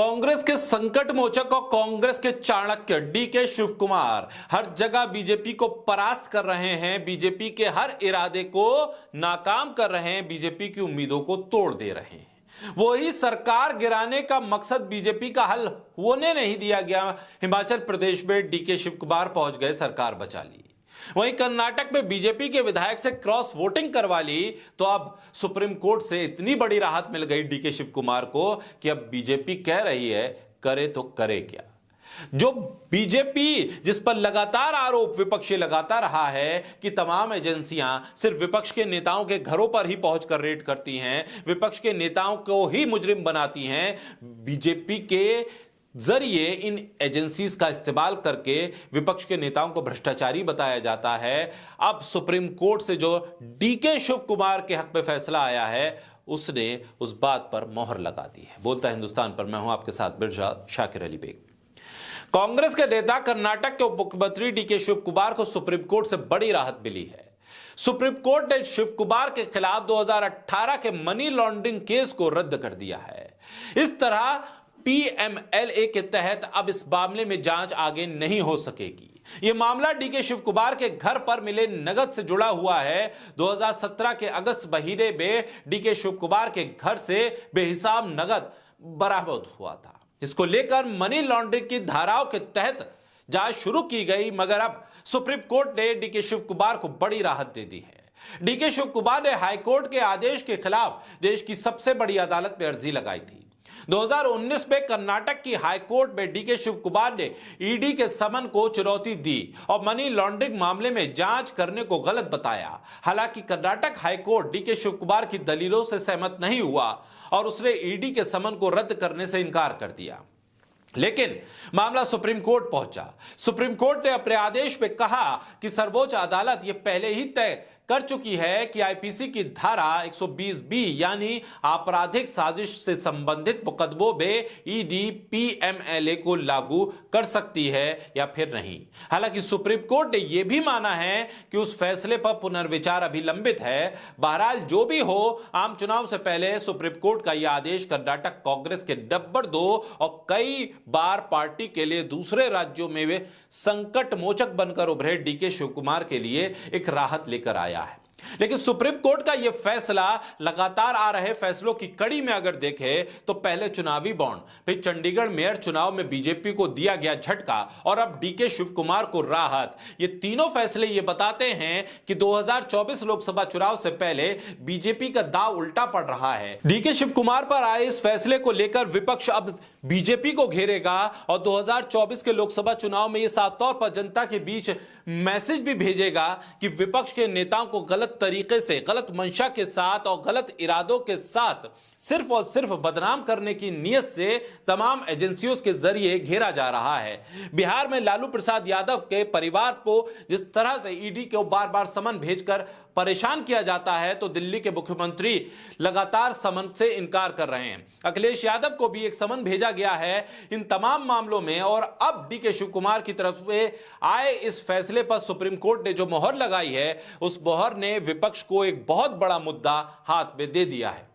कांग्रेस के संकट मोचक और कांग्रेस के चाणक्य डीके शिव कुमार हर जगह बीजेपी को परास्त कर रहे हैं, बीजेपी के हर इरादे को नाकाम कर रहे हैं, बीजेपी की उम्मीदों को तोड़ दे रहे हैं। वही सरकार गिराने का मकसद बीजेपी का हल होने नहीं दिया गया। हिमाचल प्रदेश में डीके शिव कुमार पहुंच गए, सरकार बचा ली। वहीं कर्नाटक में बीजेपी के विधायक से क्रॉस वोटिंग करवा ली तो अब सुप्रीम कोर्ट से इतनी बड़ी राहत मिल गई डीके शिव कुमार को कि अब बीजेपी कह रही है करे तो करे क्या। जो बीजेपी जिस पर लगातार आरोप विपक्षी लगाता रहा है कि तमाम एजेंसियां सिर्फ विपक्ष के नेताओं के घरों पर ही पहुंचकर रेड करती हैं, विपक्ष के नेताओं को ही मुजरिम बनाती हैं, बीजेपी के जरिए इन एजेंसीज का इस्तेमाल करके विपक्ष के नेताओं को भ्रष्टाचारी बताया जाता है। अब सुप्रीम कोर्ट से जो डीके शिव कुमार के हक में फैसला आया है उसने उस बात पर मोहर लगा दी है। बोलता है हिंदुस्तान पर, मैं हूं आपके साथ बिरजा शाकिर अली बेग। कांग्रेस के नेता कर्नाटक के उप मुख्यमंत्री डीके शिव कुमार को सुप्रीम कोर्ट से बड़ी राहत मिली है। सुप्रीम कोर्ट ने शिव कुमार के खिलाफ 2018 के मनी लॉन्ड्रिंग केस को रद्द कर दिया है। इस तरह पीएमएलए के तहत अब इस मामले में जांच आगे नहीं हो सकेगी। यह मामला डीके शिव कुमार के घर पर मिले नगद से जुड़ा हुआ है। 2017 के अगस्त महीने में डीके शिव कुमार के घर से बेहिसाब नगद बरामद हुआ था। इसको लेकर मनी लॉन्ड्रिंग की धाराओं के तहत जांच शुरू की गई, मगर अब सुप्रीम कोर्ट ने डीके शिव कुमार को बड़ी राहत दे दी है। डीके शिव कुमार ने हाईकोर्ट के आदेश के खिलाफ देश की सबसे बड़ी अदालत में अर्जी लगाई थी। 2019 में कर्नाटक की हाईकोर्ट में डीके शिव कुमार ने ईडी के समन को चुनौती दी और मनी लॉन्ड्रिंग मामले में जांच करने को गलत बताया। हालांकि कर्नाटक हाईकोर्ट डीके शिव कुमार की दलीलों से सहमत नहीं हुआ और उसने ईडी के समन को रद्द करने से इनकार कर दिया। लेकिन मामला सुप्रीम कोर्ट पहुंचा। सुप्रीम कोर्ट ने अपने आदेश में कहा कि सर्वोच्च अदालत यह पहले ही तय कर चुकी है कि आईपीसी की धारा 120B यानी आपराधिक साजिश से संबंधित मुकदमों में ईडी पीएमएलए को लागू कर सकती है या फिर नहीं। हालांकि सुप्रीम कोर्ट ने यह भी माना है कि उस फैसले पर पुनर्विचार अभी लंबित है। बहरहाल जो भी हो, आम चुनाव से पहले सुप्रीम कोर्ट का यह आदेश कर्नाटक कांग्रेस के नंबर 2 और कई बार पार्टी के लिए दूसरे राज्यों में वे संकट मोचक बनकर उभरे डीके शिव कुमार के लिए एक राहत लेकर आया है। लेकिन सुप्रीम कोर्ट का यह फैसला लगातार आ रहे फैसलों की कड़ी में अगर देखें तो पहले चुनावी बॉन्ड, फिर चंडीगढ़ मेयर चुनाव में बीजेपी को दिया गया झटका और अब डीके शिव कुमार को राहत, ये तीनों फैसले ये बताते हैं कि 2024 लोकसभा चुनाव से पहले बीजेपी का दांव उल्टा पड़ रहा है। डीके शिव कुमार पर आए इस फैसले को लेकर विपक्ष अब बीजेपी को घेरेगा और 2024 के लोकसभा चुनाव में यह साफ तौर पर जनता के बीच मैसेज भी भेजेगा कि विपक्ष के नेताओं को गलत तरीके से, गलत मंशा के साथ और गलत इरादों के साथ सिर्फ और सिर्फ बदनाम करने की नीयत से तमाम एजेंसियों के जरिए घेरा जा रहा है। बिहार में लालू प्रसाद यादव के परिवार को जिस तरह से ईडी को बार बार समन भेजकर परेशान किया जाता है, तो दिल्ली के मुख्यमंत्री लगातार समन से इनकार कर रहे हैं। अखिलेश यादव को भी एक समन भेजा गया है इन तमाम मामलों में और अब डीके शिव कुमार की तरफ से आए इस फैसले पर सुप्रीम कोर्ट ने जो मोहर लगाई है, उस मोहर ने विपक्ष को एक बहुत बड़ा मुद्दा हाथ में दे दिया है।